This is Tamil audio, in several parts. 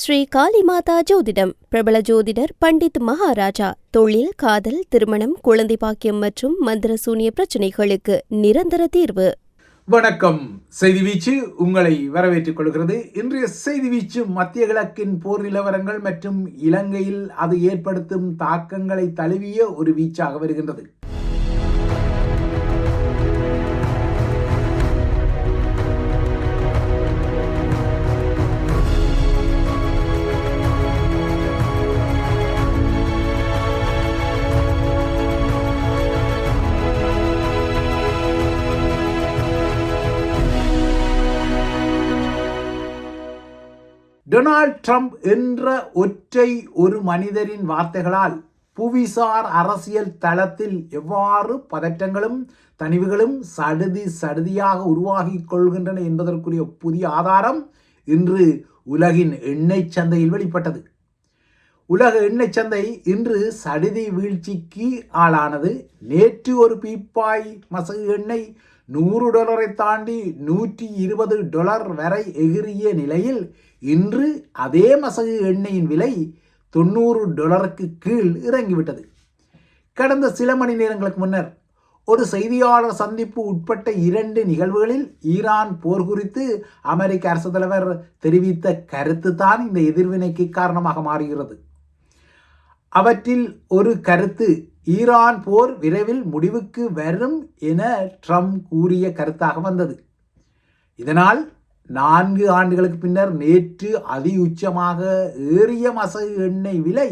ஸ்ரீ காளிமாதா ஜோதிடம். பிரபல ஜோதிடர் பண்டித் மகாராஜா. தொழில், காதல், திருமணம், குழந்தை பாக்கியம் மற்றும் மந்திர சூனிய பிரச்சனைகளுக்கு நிரந்தர தீர்வு. வணக்கம். செய்தி வீச்சு உங்களை வரவேற்றுக் கொள்கிறது. இன்றைய செய்தி வீச்சு மத்திய கிழக்கின் போர் நிலவரங்கள் மற்றும் இலங்கையில் அது ஏற்படுத்தும் தாக்கங்களை தழுவிய ஒரு வீச்சாக வருகின்றது. டொனால்ட் ட்ரம்ப் என்ற ஒற்றை ஒரு மனிதரின் வார்த்தைகளால் புவிசார் அரசியல் தளத்தில் எவ்வாறு பதற்றங்களும் தனிவுகளும் சடுதியாக உருவாகி கொள்கின்றன என்பதற்குரிய புதிய ஆதாரம் இன்று உலகின் எண்ணெய் சந்தையில் வெளிப்பட்டது. உலக எண்ணெய் சந்தை இன்று சடுதி வீழ்ச்சிக்கு ஆளானது. நேற்று ஒரு பீப்பாய் மசகு எண்ணெய் $100 தாண்டி $120 வரை எகிறிய நிலையில் இன்று அதே மசகு எண்ணெயின் விலை $90 கீழ் இறங்கிவிட்டது. கடந்த சில மணி நேரங்களுக்கு முன்னர் ஒரு செய்தியாளர் சந்திப்பு உட்பட்ட 2 நிகழ்வுகளில் ஈரான் போர் குறித்து அமெரிக்க அரசு தலைவர் தெரிவித்த கருத்து தான் இந்த எதிர்வினைக்கு காரணமாக மாறுகிறது. அவற்றில் ஒரு கருத்து ஈரான் போர் விரைவில் முடிவுக்கு வரும் என ட்ரம்ப் கூறிய கருத்தாக வந்தது. இதனால் 4 ஆண்டுகளுக்கு பின்னர் நேற்று அதி உச்சமாக ஏறிய மசகு எண்ணெய் விலை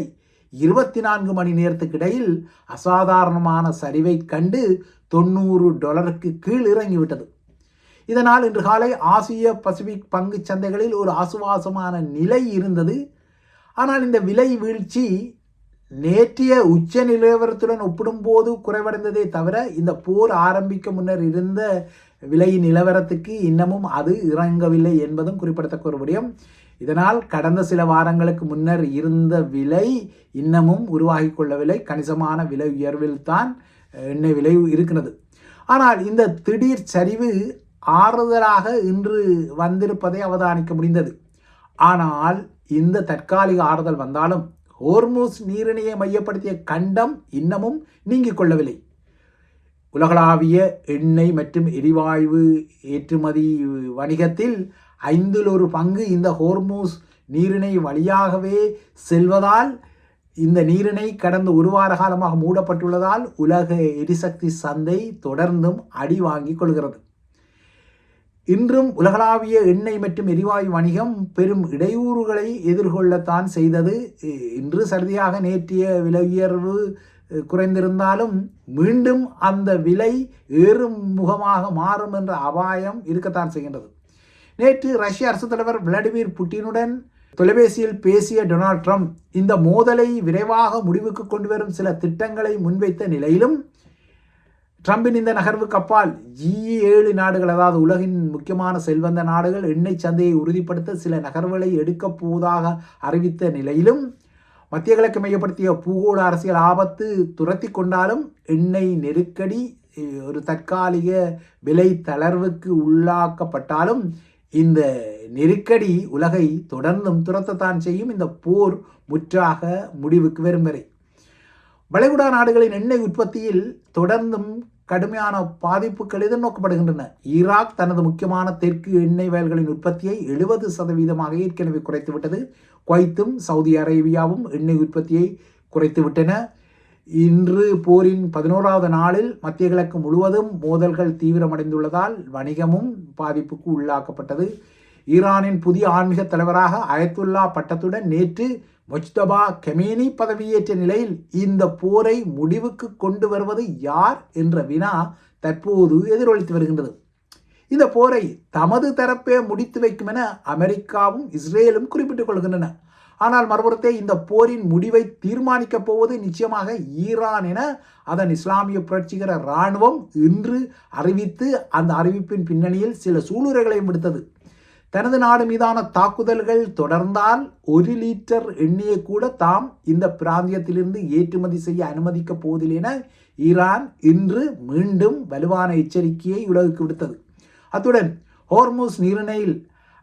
24 மணி நேரத்துக்கு இடையில் அசாதாரணமான சரிவை கண்டு $90 கீழ் இறங்கிவிட்டது. இதனால் இன்று காலை ஆசிய பசிபிக் பங்கு சந்தைகளில் ஒரு ஆசுவாசமான நிலை இருந்தது. ஆனால் இந்த விலை வீழ்ச்சி நேற்றைய உச்ச நிலவரத்துடன் ஒப்பிடும்போது குறைவடைந்ததே தவிர இந்த போர் ஆரம்பிக்க முன்னர் இருந்த விலை நிலவரத்துக்கு இன்னமும் அது இறங்கவில்லை என்பதும் குறிப்பிடத்தக்க ஒரு விடயம். இதனால் கடந்த சில வாரங்களுக்கு முன்னர் இருந்த விலை இன்னமும் உருவாகி கொள்ளவில்லை. கணிசமான விலை உயர்வில் தான் எண்ணெய் விலை இருக்கிறது. ஆனால் இந்த திடீர் சரிவு ஆறுதலாக இன்று வந்திருப்பதை அவதானிக்க முடிந்தது. ஆனால் இந்த தற்காலிக ஆறுதல் வந்தாலும் ஹோர்முஸ் நீரிணையை மையப்படுத்திய கண்டம் இன்னமும் நீங்கிக் கொள்ளவில்லை. உலகளாவிய எண்ணெய் மற்றும் எரிவாயு ஏற்றுமதி வணிகத்தில் 1/5 பங்கு இந்த ஹோர்முஸ் நீரிணை வழியாகவே செல்வதால் இந்த நீரிணை கடந்த ஒரு வார காலமாக மூடப்பட்டுள்ளதால் உலக எரிசக்தி சந்தை தொடர்ந்தும் அடி வாங்கிக் கொள்கிறது. இன்றும் உலகளாவிய எண்ணெய் மற்றும் எரிவாயு வணிகம் பெரும் இடையூறுகளை எதிர்கொள்ளத்தான் செய்தது. இன்று சடுதியாக நேற்றைய விலை உயர்வு குறைந்திருந்தாலும் மீண்டும் அந்த விலை ஏறும் முகமாக மாறும் என்ற அபாயம் இருக்கத்தான் செய்கின்றது. நேற்று ரஷ்ய அரசு தலைவர் விளாடிமிர் புட்டினுடன் தொலைபேசியில் பேசிய டொனால்ட் ட்ரம்ப் இந்த மோதலை விரைவாக முடிவுக்கு கொண்டு வரும் சில திட்டங்களை முன்வைத்த நிலையிலும் ட்ரம்பின் இந்த நகர்வுக்கு அப்பால் G7 நாடுகள், அதாவது உலகின் முக்கியமான செல்வந்த நாடுகள் எண்ணெய் சந்தையை உறுதிப்படுத்த சில நகர்வுகளை எடுக்கப் போவதாக அறிவித்த நிலையிலும் மத்திய கிழக்கு மையப்படுத்திய பூகோள அரசியல் ஆபத்து துரத்தி கொண்டாலும் எண்ணெய் நெருக்கடி ஒரு தற்காலிக விலை தளர்வுக்கு உள்ளாக்கப்பட்டாலும் இந்த நெருக்கடி உலகை தொடர்ந்தும் துரத்தத்தான் செய்யும். இந்த போர் முற்றாக முடிவுக்கு வரும் வரை வளைகுடா நாடுகளின் எண்ணெய் உற்பத்தியில் தொடர்ந்தும் கடுமையான பாதிப்புகள் எதிர்நோக்கப்படுகின்றன. ஈராக் தனது முக்கியமான தெற்கு எண்ணெய் வயல்களின் உற்பத்தியை 70% ஏற்கனவே குறைத்துவிட்டது. குவைத்தும் சவுதி அரேபியாவும் எண்ணெய் உற்பத்தியை குறைத்துவிட்டன. இன்று போரின் 11வது நாளில் மத்திய கிழக்கு முழுவதும் மோதல்கள் தீவிரமடைந்துள்ளதால் வணிகமும் பாதிப்புக்கு உள்ளாக்கப்பட்டது. ஈரானின் புதிய ஆன்மீக தலைவராக அயத்துல்லா பட்டத்துடன் நேற்று முஜ்தபா கமேனி பதவியேற்ற நிலையில் இந்த போரை முடிவுக்கு கொண்டு வருவது யார் என்ற வினா தற்போது எதிரொலித்து வருகின்றது. இந்த போரை தமது தரப்பே முடித்து வைக்கும் என அமெரிக்காவும் இஸ்ரேலும் குறிப்பிட்டுக் கொள்கின்றன. ஆனால் மறுபுறத்தே இந்த போரின் முடிவை தீர்மானிக்கப் போவது நிச்சயமாக ஈரான் என அதன் இஸ்லாமிய புரட்சிகர இராணுவம் இன்று அறிவித்து அந்த அறிவிப்பின் பின்னணியில் சில சூளுரைகளையும் விடுத்தது. தனது நாடு மீதான தாக்குதல்கள் தொடர்ந்தால் 1 லிட்டர் எண்ணெயை கூட தாம் இந்த பிராந்தியத்திலிருந்து ஏற்றுமதி செய்ய அனுமதிக்கப் போவதில்லை என ஈரான் இன்று மீண்டும் வலுவான எச்சரிக்கையை உலகுக்கு விடுத்தது. அத்துடன் ஹோர்முஸ் நீரிணையில்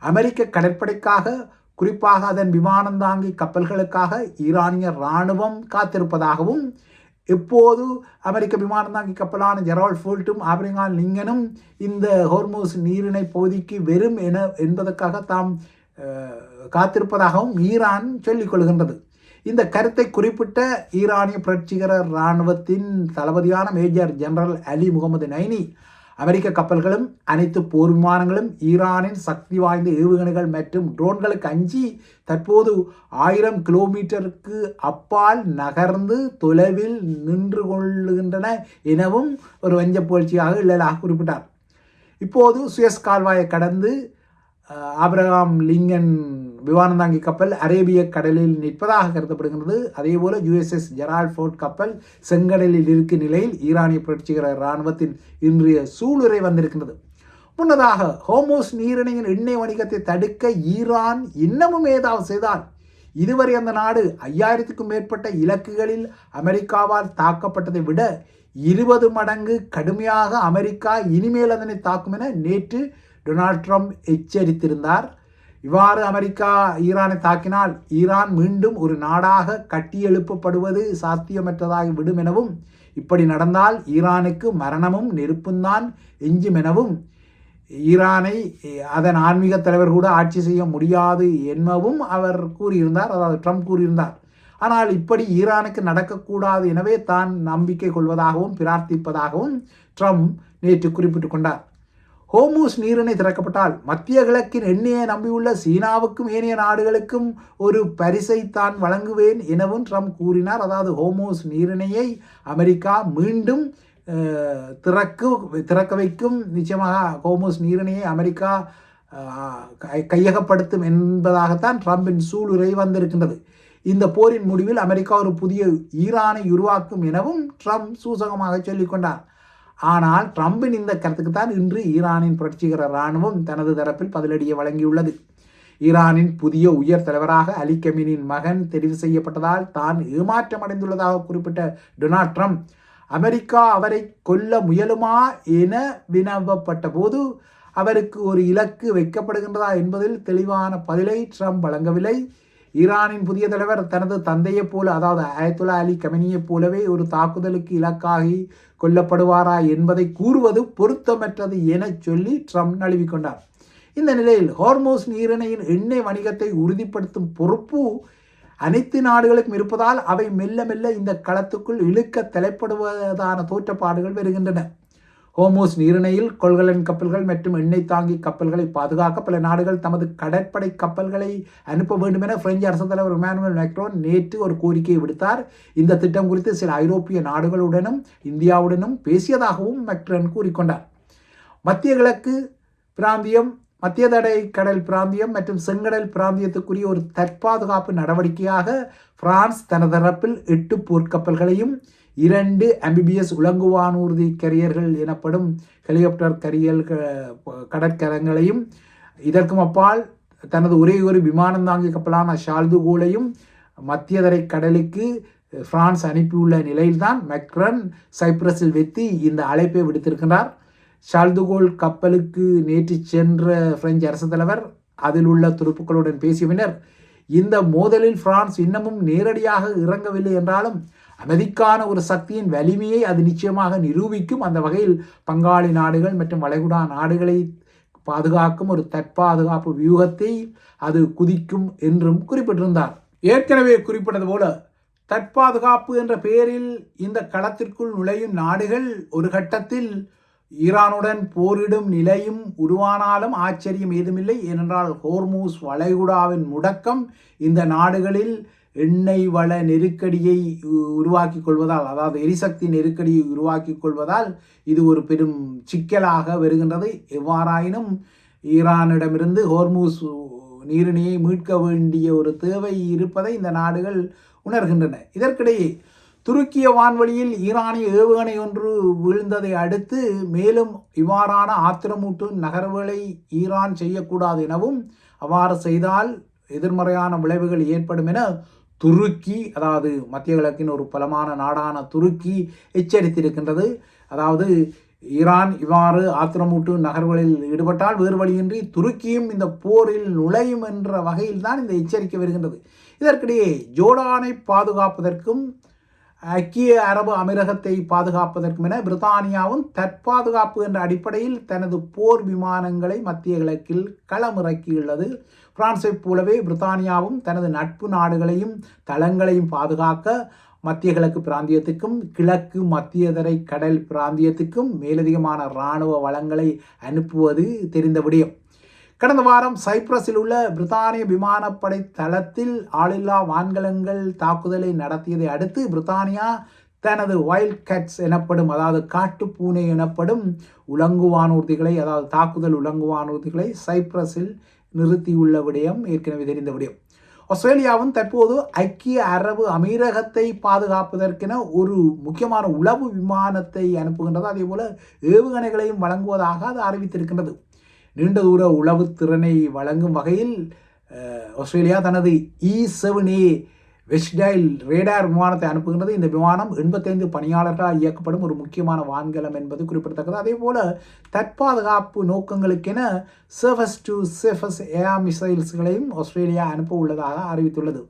அமெரிக்க கடற்படைக்காக குறிப்பாக அதன் விமானந்தாங்கி கப்பல்களுக்காக ஈரானிய இராணுவம் காத்திருப்பதாகவும், எப்போது அமெரிக்க விமானந்தாங்கி கப்பலான ஜெரால்ட் ஃபோல்ட்டும் ஆப்ரஹாம் லிங்கனும் இந்த ஹோர்மூஸ் நீரிணை பகுதிக்கு வெறும் என்பதற்காக தாம் காத்திருப்பதாகவும் ஈரான் சொல்லிக் கொள்கின்றது. இந்த கருத்தை குறிப்பிட்ட ஈரானிய புரட்சிகர இராணுவத்தின் தளபதியான மேஜர் ஜெனரல் அலி முகமது நைனி, அமெரிக்க கப்பல்களும் அனைத்து போர் விமானங்களும் ஈரானின் சக்தி வாய்ந்த ஏவுகணைகள் மற்றும் ட்ரோன்களுக்கு அஞ்சி தற்போது 1000 கிலோமீட்டருக்கு அப்பால் நகர்ந்து தொலைவில் நின்று கொள்ளுகின்றன எனவும் ஒரு வஞ்ச புகழ்ச்சியாக இல்லலாக குறிப்பிட்டார். இப்போது சுயஸ் கால்வாயை கடந்து ஆப்ரஹாம் லிங்கன் விமானந்தாங்கி கப்பல் அரேபிய கடலில் நிற்பதாக கருதப்படுகின்றது. அதேபோல USS ஜெரால்ட் ஃபோர்ட் கப்பல் செங்கடலில் இருக்கும் நிலையில் ஈரானிய புரட்சிகர இராணுவத்தின் இன்றைய சூளுரை வந்திருக்கின்றது. முன்னதாக ஹோர்மூஸ் நீரிணையின் எண்ணெய் வணிகத்தை தடுக்க ஈரான் இன்னமும் ஏதாவது செய்தால், இதுவரை அந்த நாடு 5000க்கும் மேற்பட்ட இலக்குகளில் அமெரிக்காவால் தாக்கப்பட்டதை விட 20 மடங்கு கடுமையாக அமெரிக்கா இனிமேல் அதனை தாக்கும் என நேற்று டொனால்ட் ட்ரம்ப் எச்சரித்திருந்தார். இவ்வாறு அமெரிக்கா ஈரானை தாக்கினால் ஈரான் மீண்டும் ஒரு நாடாக கட்டியெழுப்பப்படுவது சாத்தியமற்றதாகி விடும் எனவும், இப்படி நடந்தால் ஈரானுக்கு மரணமும் நெருப்பும்தான் எஞ்சும் எனவும், ஈரானை அதன் ஆன்மீக தலைவர் கூட ஆட்சி செய்ய முடியாது எனவும் அவர் கூறியிருந்தார், அதாவது ட்ரம்ப் கூறியிருந்தார். ஆனால் இப்படி ஈரானுக்கு நடக்கக்கூடாது எனவே தான் நம்பிக்கை கொள்வதாகவும் பிரார்த்திப்பதாகவும் ட்ரம்ப் நேற்று குறிப்பிட்டுக் கொண்டார். ஹோர்மூஸ் நீரிணை திறக்கப்பட்டால் மத்திய கிழக்கின் எண்ணெயை நம்பியுள்ள சீனாவுக்கும் ஏனைய நாடுகளுக்கும் ஒரு பரிசை தான் வழங்குவேன் எனவும் ட்ரம்ப் கூறினார். அதாவது ஹோர்மூஸ் நீரிணையை அமெரிக்கா மீண்டும் திறக்க வைக்கும், நிச்சயமாக ஹோர்மூஸ் நீரிணையை அமெரிக்கா கையகப்படுத்தும் என்பதாகத்தான் ட்ரம்பின் சூளுரை வந்திருக்கின்றது. இந்த போரின் முடிவில் அமெரிக்கா ஒரு புதிய ஈரானை உருவாக்கும் எனவும் ட்ரம்ப் சூசகமாக சொல்லிக்கொண்டார். ஆனால் ட்ரம்பின் இந்த கருத்துக்கு தான் இன்று ஈரானின் புரட்சிகர இராணுவம் தனது தரப்பில் பதிலடியை வழங்கியுள்ளது. ஈரானின் புதிய உயர் தலைவராக அலி கமீனியின் மகன் தெரிவு செய்யப்பட்டதால் தான் ஏமாற்றம் அடைந்துள்ளதாக குறிப்பிட்ட டொனால்ட் ட்ரம்ப், அமெரிக்கா அவரை கொல்ல முயலுமா என வினவப்பட்ட போது அவருக்கு ஒரு இலக்கு வைக்கப்படுகின்றதா என்பதில் தெளிவான பதிலை ட்ரம்ப் வழங்கவில்லை. ஈரானின் புதிய தலைவர் தனது தந்தையைப் போல, அதாவது அயத்துல்லா அலி கமீனியைப் போலவே ஒரு தாக்குதலுக்கு இலக்காகி கொல்லப்படுவாரா என்பதை கூறுவது பொருத்தமற்றது என சொல்லி ட்ரம்ப் நழுவிக்கொண்டார். இந்த நிலையில் ஹோர்மூஸ் நீரிணையின் எண்ணெய் வணிகத்தை உறுதிப்படுத்தும் பொறுப்பு அனைத்து நாடுகளுக்கும் இருப்பதால் அவை மெல்ல மெல்ல இந்த களத்துக்குள் இழுக்க தலைப்படுவதான தோற்றப்பாடுகள் வருகின்றன. ஹோர்மூஸ் நீரிணையில் கொள்கலன் கப்பல்கள் மற்றும் எண்ணெய் தாங்கி கப்பல்களை பாதுகாக்க பல நாடுகள் தமது கடற்படை கப்பல்களை அனுப்ப வேண்டும் என பிரெஞ்சு அரசு தலைவர் இமானுவேல் மேக்ரோன் நேற்று ஒரு கோரிக்கையை விடுத்தார். இந்த திட்டம் குறித்து சில ஐரோப்பிய நாடுகளுடனும் இந்தியாவுடனும் பேசியதாகவும் மேக்ரோன் கூறிக்கொண்டார். மத்திய கிழக்கு பிராந்தியம், மத்திய தடை கடல் பிராந்தியம் மற்றும் செங்கடல் பிராந்தியத்துக்குரிய ஒரு தற்பாதுகாப்பு நடவடிக்கையாக பிரான்ஸ் தனது தரப்பில் 8 போர்க்கப்பல்களையும் 2 அம்பிபிஎஸ் உலங்குவானூர்தி கரியர்கள் எனப்படும் ஹெலிகாப்டர் கரியல் கடற்கரங்களையும், இதற்கும் அப்பால் தனது ஒரே ஒரு விமானந்தாங்கி கப்பலான ஷால்துகோலையும் மத்திய தரை கடலுக்கு பிரான்ஸ் அனுப்பியுள்ள நிலையில்தான் மேக்ரன் சைப்ரஸில் வைத்து இந்த அழைப்பை விடுத்திருக்கிறார். ஷால்துகோல் கப்பலுக்கு நேற்று சென்ற பிரெஞ்சு அரசு தலைவர் அதில் உள்ள துருப்புக்களுடன் பேசிய பின்னர், இந்த மோதலில் பிரான்ஸ் இன்னமும் நேரடியாக இறங்கவில்லை என்றாலும் அமெரிக்கான ஒரு சக்தியின் வலிமையை அது நிச்சயமாக நிரூபிக்கும். அந்த வகையில் பங்காளி நாடுகள் மற்றும் வளைகுடா நாடுகளை பாதுகாக்கும் ஒரு தற்பாதுகாப்பு வியூகத்தை அது குதிக்கும் என்றும் குறிப்பிட்டிருந்தார். ஏற்கனவே குறிப்பிட்டது போல தற்பாதுகாப்பு என்ற பெயரில் இந்த களத்திற்குள் நுழையும் நாடுகள் ஒரு கட்டத்தில் ஈரானுடன் போரிடும் நிலையும் உருவானாலும் ஆச்சரியம் ஏதுமில்லை. ஏனென்றால் ஹோர்மூஸ் வளைகுடாவின் முடக்கம் இந்த நாடுகளில் எண்ணெய் வள நெருக்கடியை உருவாக்கி கொள்வதால், அதாவது எரிசக்தி நெருக்கடியை உருவாக்கி கொள்வதால் இது ஒரு பெரும் சிக்கலாக வருகின்றது. எவ்வாறாயினும் ஈரானிடமிருந்து ஹோர்மூஸ் நீரிணையை மீட்க வேண்டிய ஒரு தேவை இருப்பதை இந்த நாடுகள் உணர்கின்றன. இதற்கிடையே துருக்கிய வான்வெளியில் ஈரானிய ஏவுகணை ஒன்று வீழ்ந்ததை அடுத்து மேலும் இவ்வாறான ஆத்திரமூட்டும் நகர்வுகளை ஈரான் செய்யக்கூடாது எனவும், அவ்வாறு செய்தால் எதிர்மறையான விளைவுகள் ஏற்படும் என துருக்கி, அதாவது மத்திய கிழக்கின் ஒரு பலமான நாடான துருக்கி எச்சரித்திருக்கின்றது. அதாவது ஈரான் இவ்வாறு ஆத்திரமூட்டு நகர்வுகளில் ஈடுபட்டால் வேறு வழியின்றி துருக்கியும் இந்த போரில் நுழையும் என்ற வகையில் தான் இந்த எச்சரிக்கை வருகின்றது. இதற்கிடையே ஜோர்டானை பாதுகாப்பதற்கும் ஐக்கிய அரபு அமீரகத்தை பாதுகாப்பதற்கும் என பிரித்தானியாவும் தற்பாதுகாப்பு என்ற அடிப்படையில் தனது போர் விமானங்களை மத்திய கிழக்கில் களமிறக்கியுள்ளது. பிரான்ஸை போலவே பிரித்தானியாவும் தனது நட்பு நாடுகளையும் தளங்களையும் பாதுகாக்க மத்திய கிழக்கு பிராந்தியத்துக்கும் கிழக்கு மத்தியதரை கடல் பிராந்தியத்துக்கும் மேலதிகமான இராணுவ வளங்களை அனுப்புவது தெரிந்த விடயம். கடந்த வாரம் சைப்ரஸில் உள்ள பிரித்தானிய விமானப்படை தளத்தில் ஆளில்லா வான்கலங்கள் தாக்குதலை நடத்தியதை அடுத்து பிரித்தானியா தனது வைல்ட் கேட்ஸ் எனப்படும், அதாவது காட்டுப்பூனை எனப்படும் உலங்குவானூர்திகளை, அதாவது தாக்குதல் உலங்குவானூர்திகளை சைப்ரஸில் நிறுத்தியுள்ள விடயம் ஏற்கனவே தெரிந்த விடயம். ஆஸ்திரேலியாவும் தற்போது ஐக்கிய அரபு அமீரகத்தை பாதுகாப்பதற்கென ஒரு முக்கியமான உளவு விமானத்தை அனுப்புகின்றது. அதே போல ஏவுகணைகளையும் வழங்குவதாக அது அறிவித்திருக்கின்றது. நீண்ட தூர உளவு திறனை வழங்கும் வகையில் ஆஸ்திரேலியா தனது E7A வெஸ்டைல் ரேடார் விமானத்தை அனுப்புகின்றது. இந்த விமானம் 85 பணியாளர்களால் இயக்கப்படும் ஒரு முக்கியமான வான்கலம் என்பது குறிப்பிடத்தக்கது. அதே போல தற்பாதுகாப்பு நோக்கங்களுக்கென சர்ஃபஸ் டு சர்ஃபஸ் ஏர் மிசைல்ஸ்களையும் ஆஸ்திரேலியா அனுப்ப உள்ளதாக அறிவித்துள்ளது.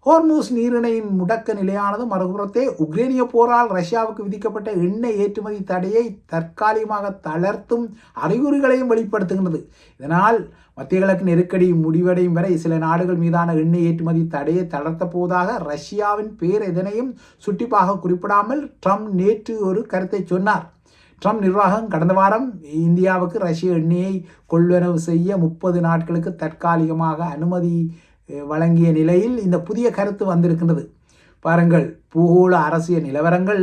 ஹோர்மூஸ் நீரிணையின் முடக்க நிலையானது மறுபுறத்தே உக்ரைனிய போரால் ரஷ்யாவுக்கு விதிக்கப்பட்ட எண்ணெய் ஏற்றுமதி தடையை தற்காலிகமாக தளர்த்தும் அறிகுறிகளையும் வெளிப்படுத்துகின்றது. இதனால் மத்திய கிழக்கு நெருக்கடி முடிவடையும் வரை சில நாடுகள் மீதான எண்ணெய் ஏற்றுமதி தடையை தளர்த்தப் போவதாக ரஷ்யாவின் பேர் எதனையும் சுட்டிப்பாக குறிப்பிடாமல் ட்ரம்ப் நேற்று ஒரு கருத்தை சொன்னார். ட்ரம்ப் நிர்வாகம் கடந்த வாரம் இந்தியாவுக்கு ரஷ்ய எண்ணெயை கொள்வனவு செய்ய 30 நாட்களுக்கு தற்காலிகமாக அனுமதி வழங்கிய நிலையில் இந்த புதிய கருத்து வந்திருக்கின்றது. பாருங்கள், பூகோள அரசியல் நிலவரங்கள்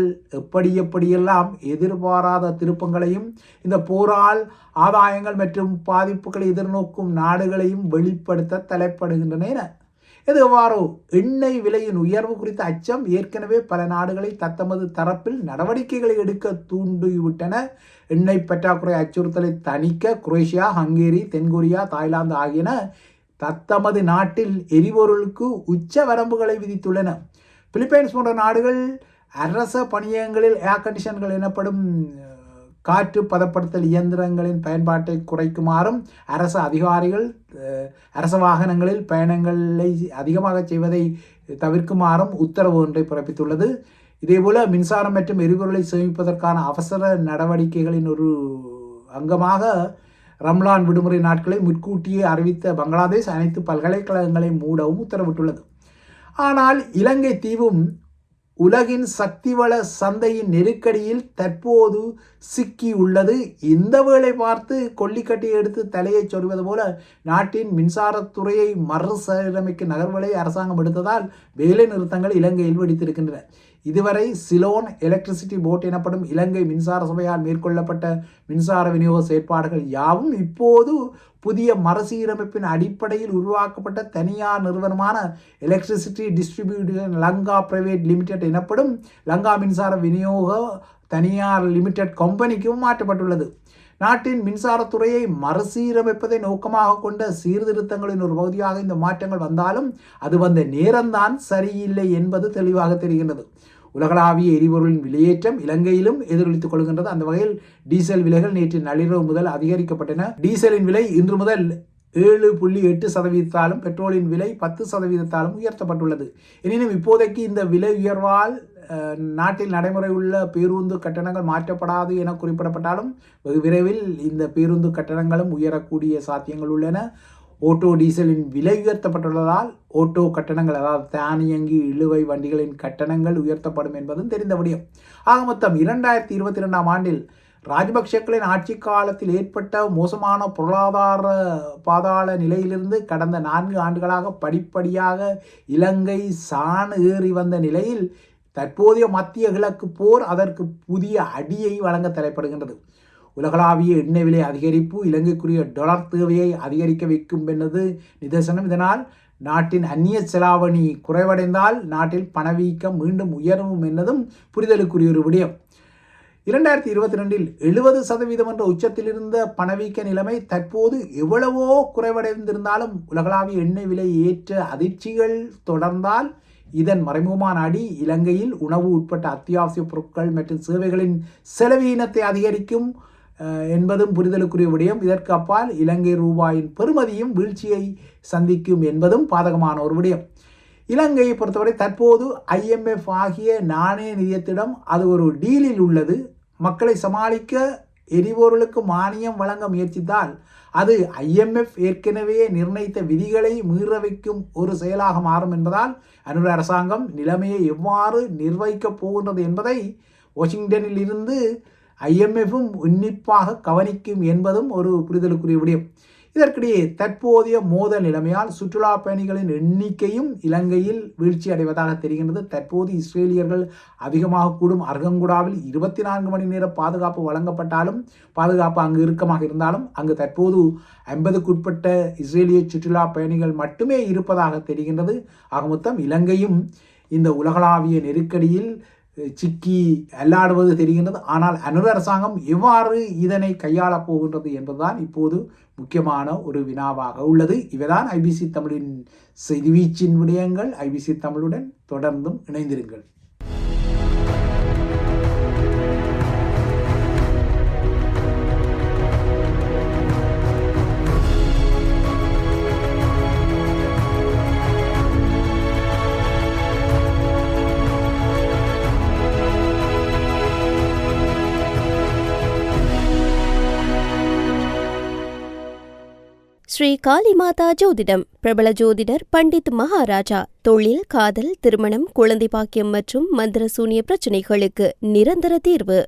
எப்படியெல்லாம் எதிர்பாராத திருப்பங்களையும் இந்த போரால் ஆதாயங்கள் மற்றும் பாதிப்புகளை எதிர்நோக்கும் நாடுகளையும் வெளிப்படுத்த தலைப்படுகின்றன. இது எவ்வாறோ எண்ணெய் விலையின் உயர்வு குறித்த அச்சம் ஏற்கனவே பல நாடுகளை தத்தமது தரப்பில் நடவடிக்கைகளை எடுக்க தூண்டிவிட்டன. எண்ணெய் பற்றாக்குறை அச்சுறுத்தலை தணிக்க குரோஷியா, ஹங்கேரி, தென்கொரியா, தாய்லாந்து ஆகியன தத்தமது நாட்டில் எரிபொருளுக்கு உச்ச வரம்புகளை விதித்துள்ளன. பிலிப்பைன்ஸ் போன்ற நாடுகள் அரச பணியகங்களில் ஏர் கண்டிஷன்கள் எனப்படும் காற்று பதப்படுத்தல் இயந்திரங்களின் பயன்பாட்டை குறைக்குமாறும் அரசு அதிகாரிகள் அரச வாகனங்களில் பயணங்களை அதிகமாக செய்வதை தவிர்க்குமாறும் உத்தரவு ஒன்றை பிறப்பித்துள்ளது. இதேபோல மின்சாரம் மற்றும் எரிபொருளை சேமிப்பதற்கான அவசர நடவடிக்கைகளின் ஒரு அங்கமாக ரம்லான் விடுமுறை நாட்களை முன்கூட்டியே அறிவித்த பங்களாதேஷ் அனைத்து பல்கலைக்கழகங்களை மூடவும் உத்தரவிட்டுள்ளது. ஆனால் இலங்கை தீவும் உலகின் சக்திவள சந்தையின் நெருக்கடியில் தற்போது சிக்கி உள்ளது. இந்த வேளை பார்த்து கொல்லிக்கட்டை எடுத்து தலையை சொருவது போல நாட்டின் மின்சாரத்துறையை மறுசீரமைக்கும் நகர்வுகளை அரசாங்கம் எடுத்ததால் வேலை நிறுத்தங்கள் இலங்கையில் வெடித்திருக்கின்றன. இதுவரை சிலோன் எலக்ட்ரிசிட்டி போர்ட் எனப்படும் இலங்கை மின்சார சபையால் மேற்கொள்ளப்பட்ட மின்சார விநியோக செயற்பாடுகள் யாவும் இப்போது புதிய மறுசீரமைப்பின் அடிப்படையில் உருவாக்கப்பட்ட தனியார் நிறுவனமான electricity distribution Lanka private limited எனப்படும் லங்கா மின்சார விநியோக தனியார் லிமிடெட் கம்பெனிக்கும் மாற்றப்பட்டுள்ளது. நாட்டின் மின்சாரத்துறையை மறுசீரமைப்பதை நோக்கமாக கொண்ட சீர்திருத்தங்களின் ஒரு பகுதியாக இந்த மாற்றங்கள் வந்தாலும் அது வந்த நேரம்தான் சரியில்லை என்பது தெளிவாக தெரிகின்றது. உலகளாவிய எரிபொருளின் விலையேற்றம் இலங்கையிலும் எதிரொலித்துக் கொள்கின்றது. அந்த வகையில் டீசல் விலைகள் நேற்று நள்ளிரவு முதல் அதிகரிக்கப்பட்டன. டீசலின் விலை இன்று முதல் 7.8%, பெட்ரோலின் விலை 10% உயர்த்தப்பட்டுள்ளது. எனினும் இப்போதைக்கு இந்த விலை உயர்வால் நாட்டில் நடைமுறை உள்ள பேருந்து கட்டணங்கள் மாற்றப்படாது என குறிப்பிடப்பட்டாலும் வெகு விரைவில் இந்த பேருந்து கட்டணங்களும் உயரக்கூடிய சாத்தியங்கள் உள்ளன. ஓட்டோ டீசலின் விலை உயர்த்தப்பட்டுள்ளதால் ஓட்டோ கட்டணங்கள், அதாவது தானியங்கி இழுவை வண்டிகளின் கட்டணங்கள் உயர்த்தப்படும் என்பதும் தெரிந்த விடயம். ஆக மொத்தம் 2022ஆம் ஆண்டில் ராஜபக்சேக்களின் ஆட்சி காலத்தில் ஏற்பட்ட மோசமான பொருளாதார பாதாள நிலையிலிருந்து கடந்த 4 ஆண்டுகளாக படிப்படியாக இலங்கை சாண் ஏறி வந்த நிலையில் தற்போதைய மத்திய கிழக்கு போர் அதற்கு புதிய அடியை வழங்க தலைப்படுகின்றது. உலகளாவிய எண்ணெய் விலை அதிகரிப்பு இலங்கைக்குரிய டாலர் தேவையை அதிகரிக்க வைக்கும் என்பது நிதர்சனம். இதனால் நாட்டின் அந்நிய செலாவணி குறைவடைந்தால் நாட்டில் பணவீக்கம் மீண்டும் உயரும் என்பதும் புரிதலுக்குரிய ஒரு விடயம். 2022இல் 70% என்ற உச்சத்தில் இருந்த பணவீக்க நிலைமை தற்போது எவ்வளவோ குறைவடைந்திருந்தாலும் உலகளாவிய எண்ணெய் விலை ஏற்ற அதிர்ச்சிகள் தொடர்ந்தால் இதன் மறைமுகமான அடி இலங்கையில் உணவு உட்பட்ட அத்தியாவசிய பொருட்கள் மற்றும் சேவைகளின் செலவீனத்தை அதிகரிக்கும் என்பதும் புரிதலுக்குரிய விடயம். இதற்கு அப்பால் இலங்கை ரூபாயின் பெறுமதியும் வீழ்ச்சியை சந்திக்கும் என்பதும் பாதகமான ஒரு விடயம். இலங்கையை பொறுத்தவரை தற்போது IMF ஆகிய நாணய நிதியத்திடம் அது ஒரு டீலில் உள்ளது. மக்களை சமாளிக்க எரிபொருளுக்கு மானியம் வழங்க முயற்சித்தால் அது IMF ஏற்கனவே நிர்ணயித்த விதிகளை மீற வைக்கும் ஒரு செயலாக மாறும் என்பதால் அனுர அரசாங்கம் நிலைமையை எவ்வாறு நிர்வகிக்கப் போகின்றது என்பதை வாஷிங்டனில் இருந்து IMFும் உன்னிப்பாக கவனிக்கும் என்பதும் ஒரு புரிதலுக்குரிய விடயம். இதற்கிடையே தற்போதைய மோதல் நிலைமையால் சுற்றுலா பயணிகளின் எண்ணிக்கையும் இலங்கையில் வீழ்ச்சி அடைவதாக தெரிகின்றது. தற்போது இஸ்ரேலியர்கள் அதிகமாக கூடும் அர்கங்குடாவில் 24 மணி நேர பாதுகாப்பு வழங்கப்பட்டாலும் பாதுகாப்பு அங்கு இறுக்கமாக இருந்தாலும் அங்கு தற்போது 50க்குட்பட்ட இஸ்ரேலிய சுற்றுலா பயணிகள் மட்டுமே இருப்பதாக தெரிகின்றது. ஆக மொத்தம் இலங்கையும் இந்த உலகளாவிய நெருக்கடியில் சிக்கி அல்லாடுவது தெரிகின்றது. ஆனால் அனுர அரசாங்கம் எவ்வாறு இதனை கையாளப் போகின்றது என்பதுதான் இப்போது முக்கியமான ஒரு வினாவாக உள்ளது. இவைதான் IBC தமிழின் செய்திவீச்சின் விடயங்கள். IBC தமிழுடன் தொடர்ந்தும் இணைந்திருங்கள். ஸ்ரீ காளிமாதா ஜோதிடம் பிரபல ஜோதிடர் பண்டித் மகாராஜா. தொழில், காதல், திருமணம், குழந்தை பாக்கியம் மற்றும் மந்திர சூனிய பிரச்சினைகளுக்கு நிரந்தர தீர்வு.